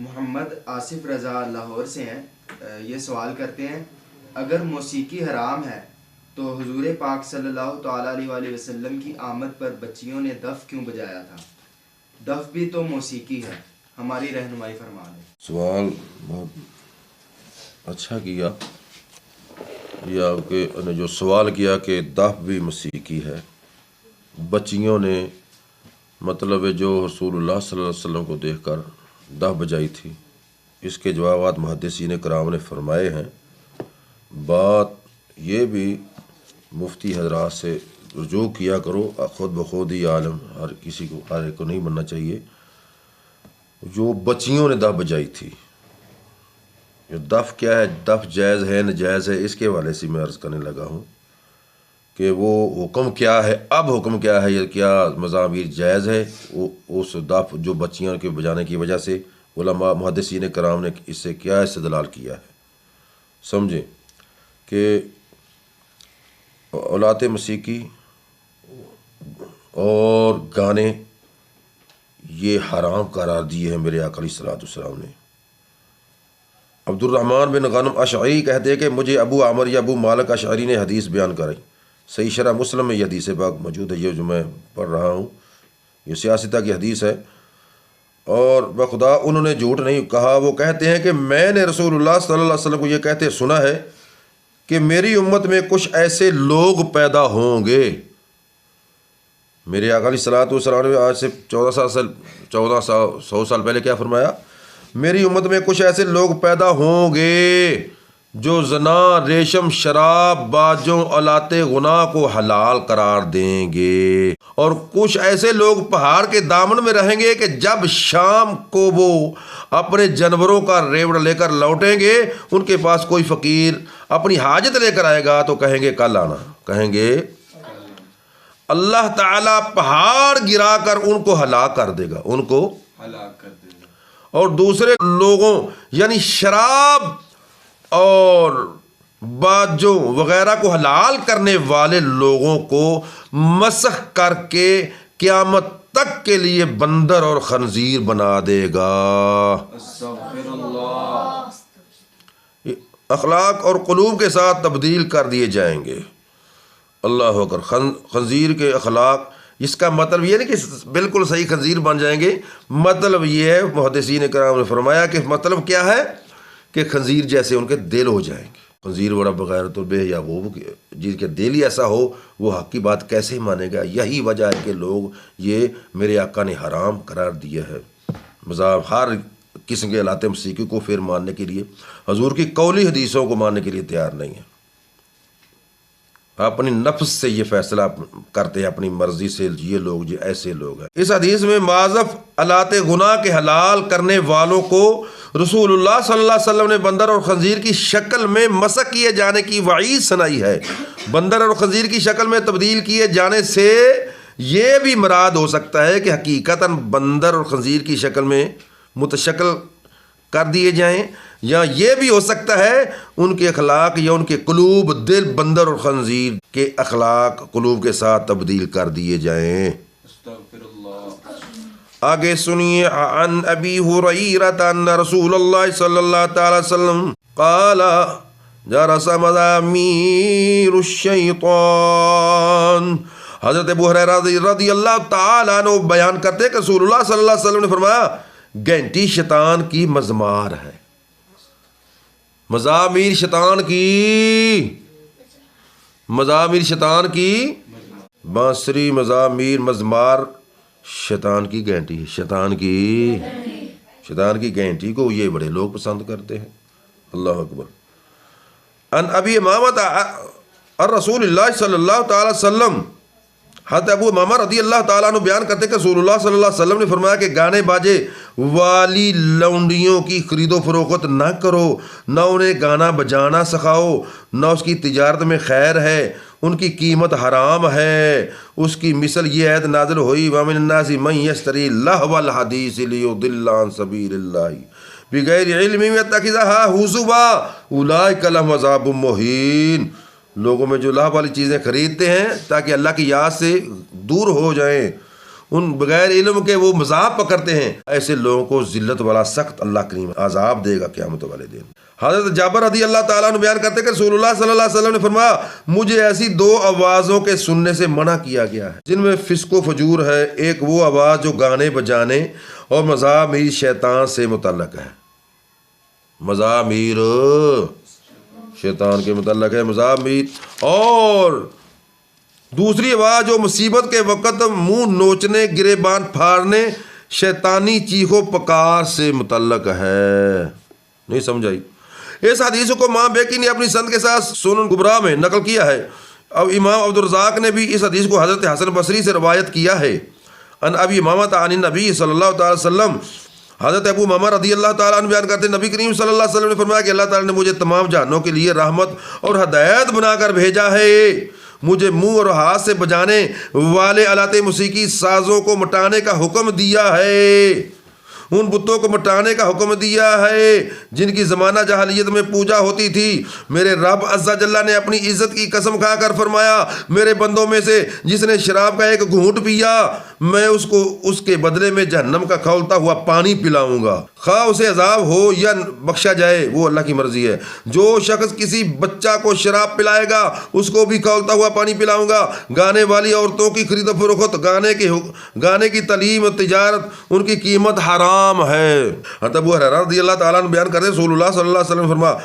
محمد آصف رضا لاہور سے ہیں. یہ سوال کرتے ہیں اگر موسیقی حرام ہے تو حضور پاک صلی اللہ تعالیٰ علیہ وآلہ وسلم کی آمد پر بچیوں نے دف کیوں بجایا تھا؟ دف بھی تو موسیقی ہے، ہماری رہنمائی فرما دیں. سوال بہت اچھا کیا. یہ آپ کے نے جو سوال کیا کہ دف بھی موسیقی ہے، بچیوں نے مطلب ہے جو رسول اللہ صلی اللہ علیہ وسلم کو دیکھ کر دف بجائی تھی، اس کے جوابات محدثین کرام نے فرمائے ہیں. بات یہ بھی مفتی حضرات سے رجوع کیا کرو، خود بخود ہی عالم ہر کسی کو ہر ایک کو نہیں بننا چاہیے. جو بچیوں نے دف بجائی تھی، جو دف کیا ہے، دف جائز ہے نجائز ہے، اس کے حوالے سے میں عرض کرنے لگا ہوں کہ وہ حکم کیا ہے. اب حکم کیا ہے، یہ کیا مزامیر جائز ہے، وہ اس دف جو بچیوں کے بجانے کی وجہ سے علماء محدثین کرام نے اس سے کیا استدلال کیا ہے. سمجھیں کہ آلات موسیقی اور گانے یہ حرام قرار دیے ہیں میرے آقا علیہ الصلوۃ والسلام نے. عبد الرحمن بن غنم اشعری کہتے ہیں کہ مجھے ابو عامر یا ابو مالک اشعری نے حدیث بیان کرائی. صحیح شرح مسلم میں یہ حدیث پاک موجود ہے، یہ جو میں پڑھ رہا ہوں یہ سیاستہ کی حدیث ہے، اور بخدا انہوں نے جھوٹ نہیں کہا. وہ کہتے ہیں کہ میں نے رسول اللہ صلی اللہ علیہ وسلم کو یہ کہتے سنا ہے کہ میری امت میں کچھ ایسے لوگ پیدا ہوں گے. میرے آقا علیہ الصلوۃ والسلام نے آج سے 1400 سال پہلے کیا فرمایا؟ میری امت میں کچھ ایسے لوگ پیدا ہوں گے جو زنا، ریشم، شراب، باجوں، آلات غنا کو حلال قرار دیں گے، اور کچھ ایسے لوگ پہاڑ کے دامن میں رہیں گے کہ جب شام کو وہ اپنے جانوروں کا ریوڑ لے کر لوٹیں گے، ان کے پاس کوئی فقیر اپنی حاجت لے کر آئے گا تو کہیں گے کل آنا، کہیں گے اللہ تعالیٰ پہاڑ گرا کر ان کو ہلاک کر دے گا، ان کو ہلاک کر دے گا. اور دوسرے لوگوں یعنی شراب اور باجوں وغیرہ کو حلال کرنے والے لوگوں کو مسخ کر کے قیامت تک کے لیے بندر اور خنزیر بنا دے گا. استغفر اللہ. اخلاق اور قلوب کے ساتھ تبدیل کر دیے جائیں گے. اللہ اکبر. خنزیر کے اخلاق، اس کا مطلب یہ نہیں کہ بالکل صحیح خنزیر بن جائیں گے، مطلب یہ ہے محدثین کرام نے فرمایا کہ مطلب کیا ہے کہ خنزیر جیسے ان کے دل ہو جائیں گے. خنزیر بڑا بغیر تو بے یا وہ جس کے دل ہی ایسا ہو وہ حق کی بات کیسے مانے گا. یہی وجہ ہے کہ لوگ یہ میرے آقا نے حرام قرار دیا ہے. مذہب ہر قسم کے آلات موسیقی کو پھر ماننے کے لیے، حضور کی قولی حدیثوں کو ماننے کے لیے تیار نہیں ہے. اپنی نفس سے یہ فیصلہ کرتے ہیں، اپنی مرضی سے. یہ لوگ جو ایسے لوگ ہیں. اس حدیث میں معذف آلات غنا کے حلال کرنے والوں کو رسول اللہ صلی اللہ علیہ وسلم نے بندر اور خنزیر کی شکل میں مسخ کیے جانے کی وعید سنائی ہے. بندر اور خنزیر کی شکل میں تبدیل کیے جانے سے یہ بھی مراد ہو سکتا ہے کہ حقیقتاً بندر اور خنزیر کی شکل میں متشکل کر دیے جائیں، یا یہ بھی ہو سکتا ہے ان کے اخلاق یا ان کے قلوب، دل بندر اور خنزیر کے اخلاق قلوب کے ساتھ تبدیل کر دیے جائیں. استغفر اللہ. آگے سنیے. عن ابی ہریرہ ان رسول اللہ صلی اللہ تعالی وسلم قال جرس مزامیر الشیطان. حضرت ابو ہریرہ رضی اللہ تعالیٰ عنہ بیان کرتے کہ رسول اللہ صلی اللہ علیہ وسلم نے فرمایا گھنٹی شیطان کی مزمار ہے. مزامیر شیطان کی بانسری، مزامیر، مزمار شیطان کی گھنٹی ہے. شیطان کی گھنٹی کو یہ بڑے لوگ پسند کرتے ہیں. اللہ اکبر. ان ابی امامہ الرسول اللہ صلی اللہ تعالی وسلم، حضرت ابو امامہ رضی اللہ تعالیٰ عنہ بیان کرتے کہ رسول اللہ صلی اللہ علیہ وسلم نے فرمایا کہ گانے باجے والی لونڈیوں کی خرید و فروخت نہ کرو، نہ انہیں گانا بجانا سکھاؤ، نہ اس کی تجارت میں خیر ہے، ان کی قیمت حرام ہے. اس کی مثل یہ عید نازل ہوئی وَمِنَ النَّاسِ مَن يَشْتَرِي لَهْوَ الْحَدِيثِ لِيُضِلَّ عَن سَبِيلِ اللَّهِ بِغَيْرِ عِلْمٍ يَتَّخِذُهَا هُزُوًا أُولَٰئِكَ لَهُمْ عَذَابٌ مُّهِينٌ. لوگوں میں جو لاہ والی چیزیں خریدتے ہیں تاکہ اللہ کی یاد سے دور ہو جائیں، ان بغیر علم کے وہ مذاق پکڑتے ہیں، ایسے لوگوں کو ذلت والا سخت اللہ کریم عذاب دے گا قیامت والے دن۔ حضرت جابر رضی اللہ تعالیٰ عنہ بیان کرتے کہ رسول اللہ صلی اللہ علیہ وسلم نے فرمایا مجھے ایسی 2 آوازوں کے سننے سے منع کیا گیا ہے جن میں فسق و فجور ہے۔ ایک وہ آواز جو گانے بجانے اور مزامیر شیطان سے متعلق ہے، مزامیر شیطان کے متعلق ہے مزامیر، اور دوسری آواز جو مصیبت کے وقت منہ نوچنے، گریبان پھاڑنے، شیطانی چیخو پکار سے متعلق ہے۔ نہیں سمجھائی؟ اس حدیث کو امام بیکی نے اپنی سند کے ساتھ سنن کبریٰ میں نقل کیا ہے۔ اب امام عبدالرزاق نے بھی اس حدیث کو حضرت حسن بصری سے روایت کیا ہے۔ ان ابی امامہ عن النبی صلی اللہ تعالی وسلم، حضرت ابو امامہ رضی اللہ تعالیٰ عنہ بیان کرتے ہیں نبی کریم صلی اللہ علیہ وسلم نے فرمایا کہ اللہ تعالیٰ نے مجھے تمام جہانوں کے لیے رحمت اور ہدایت بنا کر بھیجا ہے۔ مجھے منہ اور ہاتھ سے بجانے والے آلات موسیقی سازوں کو مٹانے کا حکم دیا ہے، ان بتوں کو مٹانے کا حکم دیا ہے جن کی زمانہ جاہلیت میں پوجا ہوتی تھی۔ میرے رب عز جل نے اپنی عزت کی قسم کھا کر فرمایا میرے بندوں میں سے جس نے شراب کا ایک گھونٹ پیا میں اس کو اس کے بدلے میں جہنم کا کھولتا ہوا پانی پلاؤں گا، خواہ اسے عذاب ہو یا بخشا جائے، وہ اللہ کی مرضی ہے۔ جو شخص کسی بچہ کو شراب پلائے گا اس کو بھی کھولتا ہوا پانی پلاؤں گا۔ گانے والی عورتوں کی خرید و فروخت، گانے کی تعلیم و تجارت، ان کی قیمت حرام ہے۔ حضرت ابو ہریرہ رضی اللہ تعالیٰ عنہ بیان کرتے ہیں رسول اللہ صلی اللہ علیہ وسلم نے فرمایا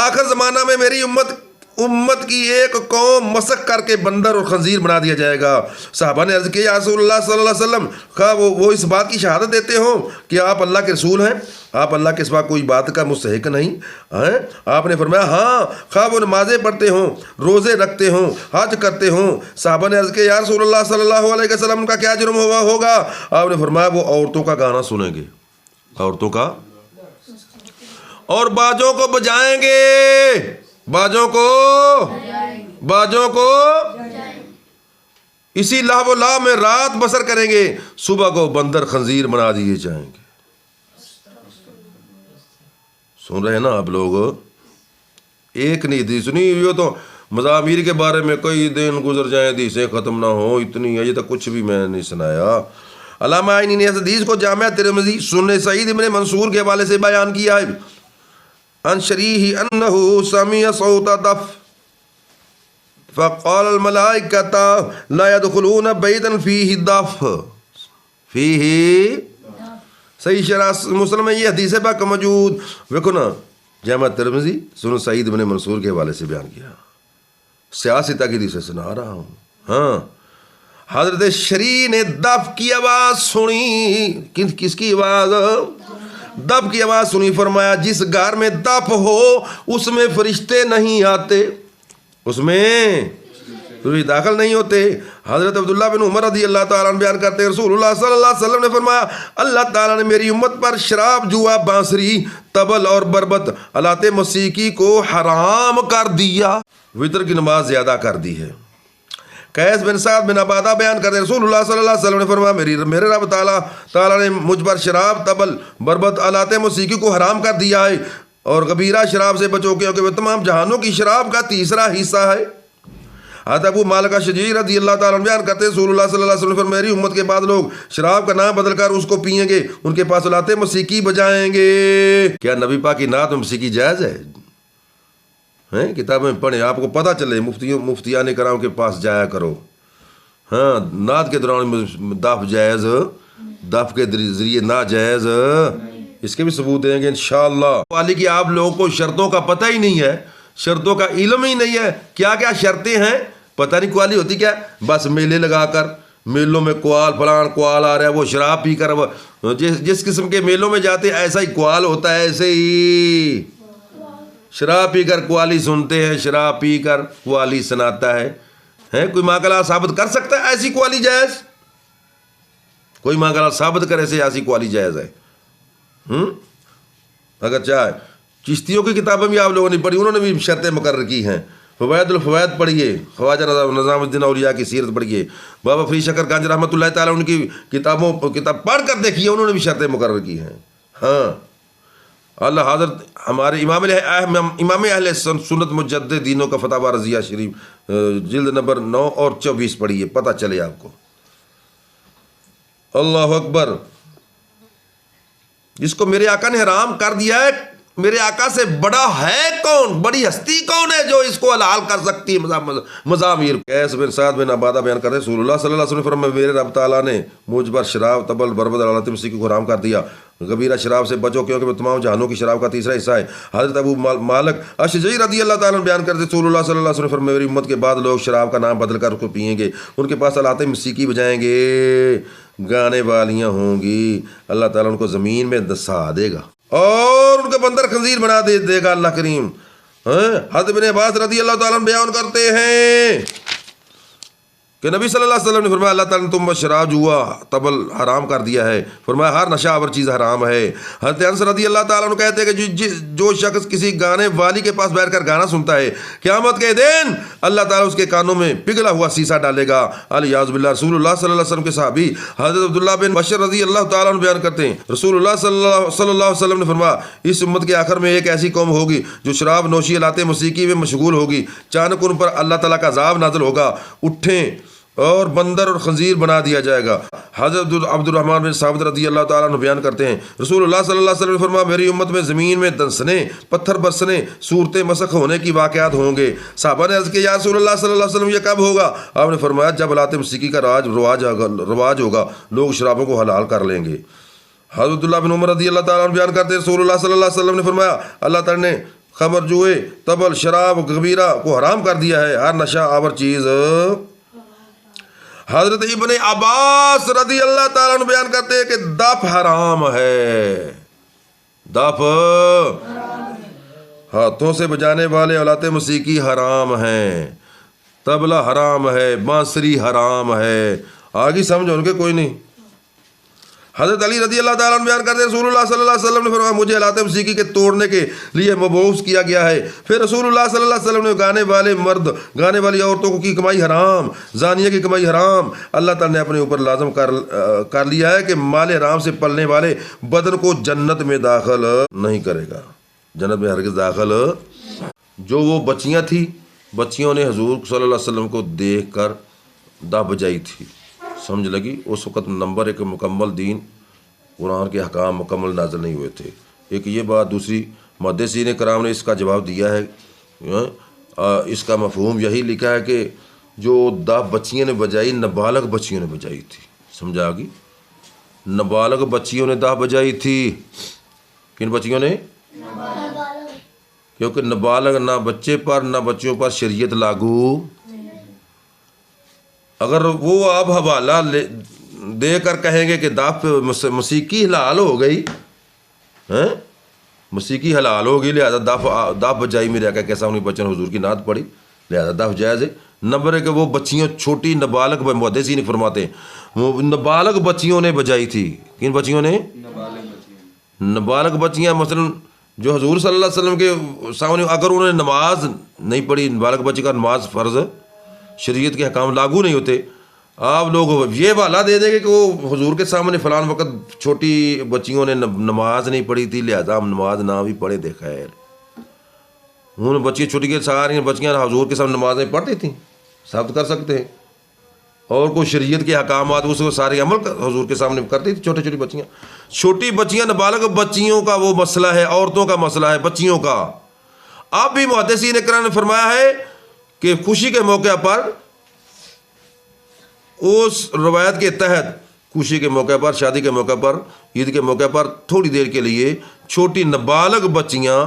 آخر زمانہ میں میری امت کی ایک قوم مسخ کر کے بندر اور خنزیر بنا دیا جائے گا۔ صحابہ نے عرض کیا یا رسول اللہ صلی اللہ علیہ وسلم، خواہ وہ اس بات کی شہادت دیتے ہوں کہ آپ اللہ کے رسول ہیں، آپ اللہ کے سوا کوئی بات کا مستحق نہیں ہیں؟ آپ نے فرمایا ہاں، خواہ وہ نمازیں پڑھتے ہوں، روزے رکھتے ہوں، حج کرتے ہوں۔ صحابہ نے عرض کیا یا رسول اللہ صلی اللہ علیہ وسلم ان کا کیا جرم ہوگا؟ آپ نے فرمایا وہ عورتوں کا گانا سنیں گے، عورتوں کا، اور باجوں کو بجائیں گے، باجوں کو اسی لہو و لا میں رات بسر کریں گے، صبح کو بندر خنزیر بنا دیے جائیں گے۔ سن رہے ہیں نا آپ لوگ؟ ایک نہیں حدیث سنی، یہ تو مزامیر کے بارے میں کئی دن گزر جائیں حدیثیں ختم نہ ہوں، اتنی ابھی تک کچھ بھی میں نہیں سنایا۔ علامہ عینی نے اس حدیث کو جامع ترمذی سنن سعید ابن منصور کے حوالے سے بیان کیا ہے۔ عن شریح انہ سمع صوت دف فقال الملائکۃ لا يدخلون بیتا فیہ دف، فیہ صحیح شرح مسلم میں یہ حدیث پاک موجود، دیکھو نا جامع ترمذی سنن سعید ابن منصور کے حوالے سے بیان کیا، سیاستہ کی حدیث سنا رہا ہوں۔ ہاں، حضرت شریح نے دف کی آواز سنی، کس کی آواز؟ دف کی آواز سنی، فرمایا جس گھر میں دف ہو اس میں فرشتے نہیں آتے، اس میں داخل نہیں ہوتے۔ حضرت عبداللہ بن عمر رضی اللہ تعالیٰ عنہ بیان کرتے ہیں رسول اللہ صلی اللہ علیہ وسلم نے فرمایا اللہ تعالیٰ نے میری امت پر شراب، جوا، بانسری، طبل اور بربط آلات موسیقی کو حرام کر دیا، وتر کی نماز زیادہ کر دی ہے۔ قیس بن سعد بن عبادہ بیان کرتے رسول اللہ صلی اللہ علیہ وسلم نے فرمایا میرے رب تعالیٰ نے مجھ پر شراب، طبل، بربط آلات موسیقی کو حرام کر دیا ہے، اور کبیرہ شراب سے بچو کیونکہ وہ تمام جہانوں کی شراب کا تیسرا حصہ ہے۔ حضرت ابو مالک شجیع رضی اللہ تعالیٰ عنہ بیان کرتے رسول اللہ صلی اللہ علیہ وسلم نے میری امت کے بعد لوگ شراب کا نام بدل کر اس کو پیئیں گے، ان کے پاس آلات موسیقی بجائیں گے۔ کیا نبی پاک کی نعت میں موسیقی جائز ہے؟ کتابیں پڑھیں، آپ کو پتہ چلے، مفتیان کرام کے پاس جایا کرو۔ ہاں، نعت کے دوران دف جائز، دف کے ذریعے ناجائز، اس کے بھی ثبوت دیں گے انشاءاللہ۔ والی کی آپ لوگوں کو شرطوں کا پتہ ہی نہیں ہے، شرطوں کا علم ہی نہیں ہے، کیا کیا شرطیں ہیں پتہ نہیں۔ قوالی ہوتی کیا؟ بس میلے لگا کر، میلوں میں قوال فلان قوال آ رہا ہے، وہ شراب پی کر جس قسم کے میلوں میں جاتے ایسا ہی قوال ہوتا ہے، ایسے ہی شراب پی کر قوالی سنتے ہیں، شراب پی کر قوالی سناتا ہے۔ کوئی ماقالہ ثابت کر سکتا ہے ایسی قوالی جائز؟ کوئی ماقالہ ثابت کرے سے ایسی قوالی جائز ہے؟ اگر چاہے چشتیوں کی کتابیں بھی آپ لوگوں نے پڑھی، انہوں نے بھی شرطیں مقرر کی ہیں۔ فوائد الفوائد پڑھیے، خواجہ نظام الدین اولیاء کی سیرت پڑھیے، بابا فرید شکر گنج رحمۃ اللہ تعالیٰ ان کی کتاب پڑھ کر دیکھیے، انہوں نے بھی شرطیں مقرر کی ہیں۔ ہاں، اللہ حضرت ہمارے امام اہل سنت مجدد دینوں کا فتاوی رضیہ شریف جلد نمبر 9 اور 24 پڑھیے، پتہ چلے آپ کو۔ اللہ اکبر. جس کو میرے آقا نے حرام کر دیا ہے، میرے آقا سے بڑا ہے کون، بڑی ہستی کون ہے جو اس کو حلال کر سکتی ہے؟ مزامیر. قیس بن سعد بن عبادہ بیان کرتے ہیں رسول اللہ صلی اللہ علیہ وسلم نے فرمایا میرے رب تعالیٰ نے مجھ پر شراب، تبل، بربد، علالت، موسیقی کو حرام کر دیا. کبیرہ شراب سے بچو کیونکہ وہ تمام جہانوں کی شراب کا تیسرا حصہ ہے. حضرت ابو مالک اشجعی رضی اللہ تعالیٰ نے بیان کرتے ہیں رسول اللہ صلی اللہ علیہ وسلم نے فرمایا میری امت کے بعد لوگ شراب کا نام بدل کر اس کو پئیں گے، ان کے پاس آلات موسیقی بجائیں گے، گانے والیاں ہوں گی، اللہ تعالیٰ ان کو زمین میں دسا دے گا اور ان کا بندر خنزیر بنا دے گا اللہ کریم. حضرت ابن عباس رضی اللہ تعالیٰ عنہ بیان کرتے ہیں کہ نبی صلی اللہ علیہ وسلم نے فرمایا اللہ تعالیٰ نے تم پر شراب، جوا، طبل حرام کر دیا ہے. فرمایا ہر نشہ آور چیز حرام ہے. حضرت انس رضی اللہ تعالیٰ عنہ کہتے ہیں کہ جو شخص کسی گانے والی کے پاس بیٹھ کر گانا سنتا ہے قیامت کے دن اللہ تعالیٰ اس کے کانوں میں پگھلا ہوا سیسا ڈالے گا. الیاذ باللہ. رسول اللہ صلی اللہ علیہ وسلم کے صحابی حضرت عبداللہ بن بشر رضی اللہ تعالیٰ عنہ بیان کرتے ہیں رسول اللہ صلی اللہ علیہ وسلم نے فرمایا اس امت کے آخر میں ایک ایسی قوم ہوگی جو شراب نوشی، آلات موسیقی میں مشغول ہوگی، اچانک ان پر اللہ تعالیٰ کا عذاب نازل ہوگا، اٹھیں اور بندر اور خنزیر بنا دیا جائے گا. حضرت عبد الرحمن بن ثابت رضی اللہ تعالیٰ عنہ بیان کرتے ہیں رسول اللہ صلی اللہ علیہ وسلم نے فرمایا میری امت میں زمین میں دنسنے، پتھر برسنے، صورتیں مسخ ہونے کی واقعات ہوں گے. صحابہ نے عرض کیا یا رسول اللہ صلی اللہ علیہ وسلم یہ کب ہوگا؟ آپ نے فرمایا جب آلات موسیقی کا رواج ہوگا، لوگ شرابوں کو حلال کر لیں گے. حضرت عبداللہ بن عمر رضی اللہ تعالیٰ عنہ بیان کرتے ہیں رسول اللہ صلی اللہ علیہ وسلم نے فرمایا اللہ تعالیٰ نے خمر، جوئے، طبل، شراب، کبیرہ کو حرام کر دیا ہے، ہر نشہ آور چیز. حضرت ابن عباس رضی اللہ تعالیٰ عنہ بیان کرتے ہیں کہ دف حرام ہے، دف ہاتھوں سے بجانے والے آلات موسیقی حرام ہیں، طبلہ حرام ہے، بانسری حرام ہے. آگے سمجھو ان کے کوئی نہیں. حضرت علی رضی اللہ تعالیٰ عنہ بیان کرتے ہیں رسول اللہ صلی اللہ علیہ وسلم نے فرمایا مجھے آلات موسیقی کے توڑنے کے لیے مبعوث کیا گیا ہے. پھر رسول اللہ صلی اللہ علیہ وسلم نے گانے والے مرد، گانے والی عورتوں کی کمائی حرام، زانیہ کی کمائی حرام. اللہ تعالیٰ نے اپنے اوپر لازم کر لیا ہے کہ مال حرام سے پلنے والے بدن کو جنت میں داخل نہیں کرے گا، جنت میں ہرگز داخل. جو وہ بچیاں تھیں، بچیوں نے حضور صلی اللہ علیہ وسلم کو دیکھ کر دہ بجائی تھی، سمجھ لگی. اس وقت نمبر ایک مکمل دین، قرآن کے احکام مکمل نازل نہیں ہوئے تھے. ایک یہ بات. دوسری محدثین کرام نے اس کا جواب دیا ہے، اس کا مفہوم یہی لکھا ہے کہ جو دہ بچیوں نے بجائی نابالغ بچیوں نے بجائی تھی. سمجھا گی؟ نابالغ بچیوں نے دہ بجائی تھی. کن بچیوں نے؟ کیونکہ نابالغ نہ بچے پر نہ بچیوں پر شریعت لاگو. اگر وہ آپ حوالہ دے کر کہیں گے کہ دف موسیقی حلال ہو گئی، موسیقی حلال ہوگی لہذا دف بجائی میرے آقا کے سامنے بچوں نے حضور کی نعت پڑھی لہذا دف جائز ہے. نمبر ہے کہ وہ بچیوں چھوٹی نابالغ، محدثین فرماتے ہیں نابالغ بچیوں نے بجائی تھی. کن بچیوں نے؟ نابالغ بچیاں. مثلا جو حضور صلی اللہ علیہ وسلم کے سامنے اگر انہوں نے نماز نہیں پڑھی، نابالغ بچی کا نماز فرض، شریعت کے حکام لاگو نہیں ہوتے، آپ لوگ یہ والا دے دیں گے کہ وہ حضور کے سامنے فلان وقت چھوٹی بچیوں نے نماز نہیں پڑھی تھی لہذا ہم نماز نہ بھی پڑھے دے. خیر انہوں نے بچی چھوٹی کے ساری بچیاں حضور کے سامنے نماز نہیں پڑھتی تھیں، ثابت کر سکتے ہیں. اور کوئی شریعت کے احکامات اس کو سارے عمل حضور کے سامنے کرتی تھی. چھوٹی بچیاں نابالغ بچیوں کا وہ مسئلہ ہے، عورتوں کا مسئلہ ہے، بچیوں کا. اب بھی محدثین کرام نے فرمایا ہے کہ خوشی کے موقع پر، اس روایت کے تحت خوشی کے موقع پر، شادی کے موقع پر، عید کے موقع پر تھوڑی دیر کے لیے چھوٹی نابالغ بچیاں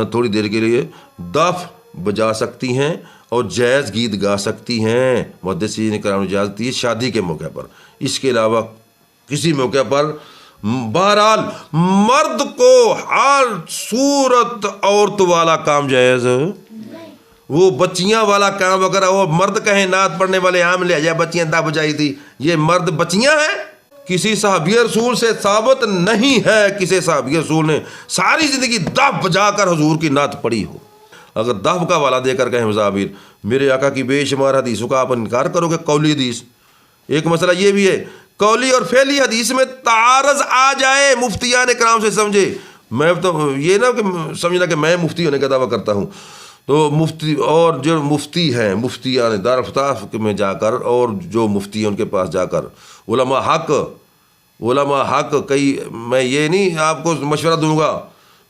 تھوڑی دیر کے لیے دف بجا سکتی ہیں اور جائز گیت گا سکتی ہیں. محدثین کرام نے اجازت دی شادی کے موقع پر. اس کے علاوہ کسی موقع پر بہرحال مرد کو ہر صورت عورت والا کام جائز، وہ بچیاں والا کام اگر وہ مرد کہیں نعت پڑھنے والے عام لے جائے بچیاں دہ بجائی تھی، یہ مرد بچیاں ہیں. کسی صحابی رسول سے ثابت نہیں ہے کسی صحابی رسول نے ساری زندگی دہ بجا کر حضور کی نعت پڑھی ہو. اگر دف کا والا دے کر کہیں مزابیر میرے آقا کی بے شمار حدیثوں کا آپ انکار کرو گے. قولی حدیث ایک مسئلہ یہ بھی ہے، قولی اور فعلی حدیث میں تعارض آ جائے مفتیان کرام سے سمجھے. میں تو یہ نہ کہ سمجھنا کہ میں مفتی ہونے کا دعویٰ کرتا ہوں، تو مفتی اور جو مفتی ہیں، مفتیان دارالفتح میں جا کر، اور جو مفتی ہیں ان کے پاس جا کر علماء حق کئی، میں یہ نہیں آپ کو مشورہ دوں گا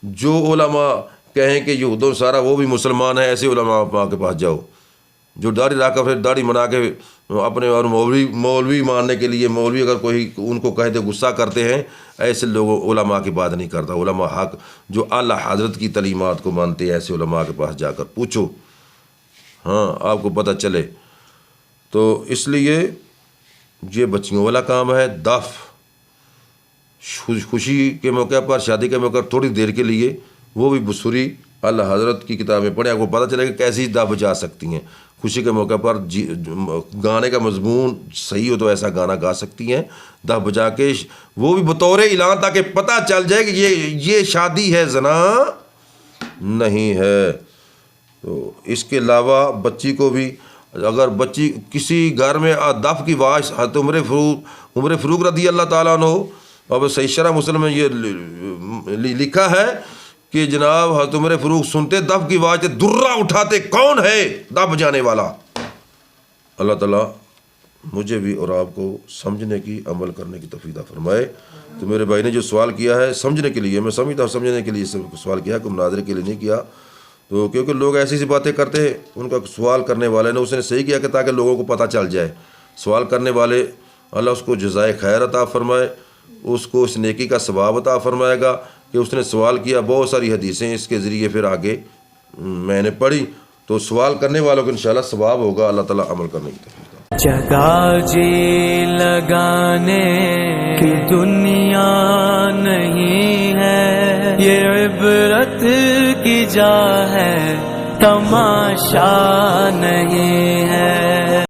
جو علماء کہیں کہ یہود و نصارہ وہ بھی مسلمان ہیں، ایسے علماء کے پاس جاؤ جو داڑھی رکھ کر پھر داڑھی بنا کے اپنے اور مولوی ماننے کے لیے، مولوی اگر کوئی ان کو کہے تو غصہ کرتے ہیں، ایسے لوگوں علماء کی بات نہیں کرتا۔ علماء حق جو اعلیٰ حضرت کی تعلیمات کو مانتے ہیں، ایسے علماء کے پاس جا کر پوچھو، ہاں آپ کو پتہ چلے۔ تو اس لیے یہ بچیوں والا کام ہے۔ دف خوشی کے موقع پر، شادی کے موقع پر تھوڑی دیر کے لیے، وہ بھی بسوری اللہ حضرت کی کتابیں پڑھیں، آپ کو پتہ چلے کہ کیسی دف بجا سکتی ہیں۔ خوشی کے موقع پر گانے کا مضمون صحیح ہو تو ایسا گانا گا سکتی ہیں، دف بجا کے، وہ بھی بطور اعلان، تاکہ پتہ چل جائے کہ یہ شادی ہے، زنا نہیں ہے۔ تو اس کے علاوہ بچی کو بھی، اگر بچی کسی گھر میں دف کی آواز، حضرت عمر فاروق رضی اللہ تعالیٰ عنہ، اب صحیح شرح مسلم میں یہ لکھا ہے کہ جناب حضرت عمر فاروق سنتے دف کی آواز، درہ اٹھاتے، کون ہے دف بجانے والا؟ اللہ تعالیٰ مجھے بھی اور آپ کو سمجھنے کی، عمل کرنے کی توفیق عطا فرمائے۔ تو میرے بھائی نے جو سوال کیا ہے سمجھنے کے لیے، میں سمجھتا ہوں سمجھنے کے لیے سوال کیا ہے، کوئی مناظرے کے لیے نہیں کیا۔ تو کیونکہ لوگ ایسی سی باتیں کرتے ہیں، ان کا سوال کرنے والے نے، اس نے صحیح کیا کہ تاکہ لوگوں کو پتہ چل جائے۔ سوال کرنے والے، اللہ اس کو جزائے خیر عطا فرمائے، اس کو اس نیکی کا ثواب عطا فرمائے گا کہ اس نے سوال کیا۔ بہت ساری حدیثیں اس کے ذریعے پھر آگے میں نے پڑھی، تو سوال کرنے والوں کو انشاءاللہ ثواب ہوگا۔ اللہ تعالیٰ عمل کرنے کی توفیق عطا۔ جگہ جی لگانے کی دنیا نہیں ہے، یہ عبرت کی جا ہے، تماشا نہیں ہے۔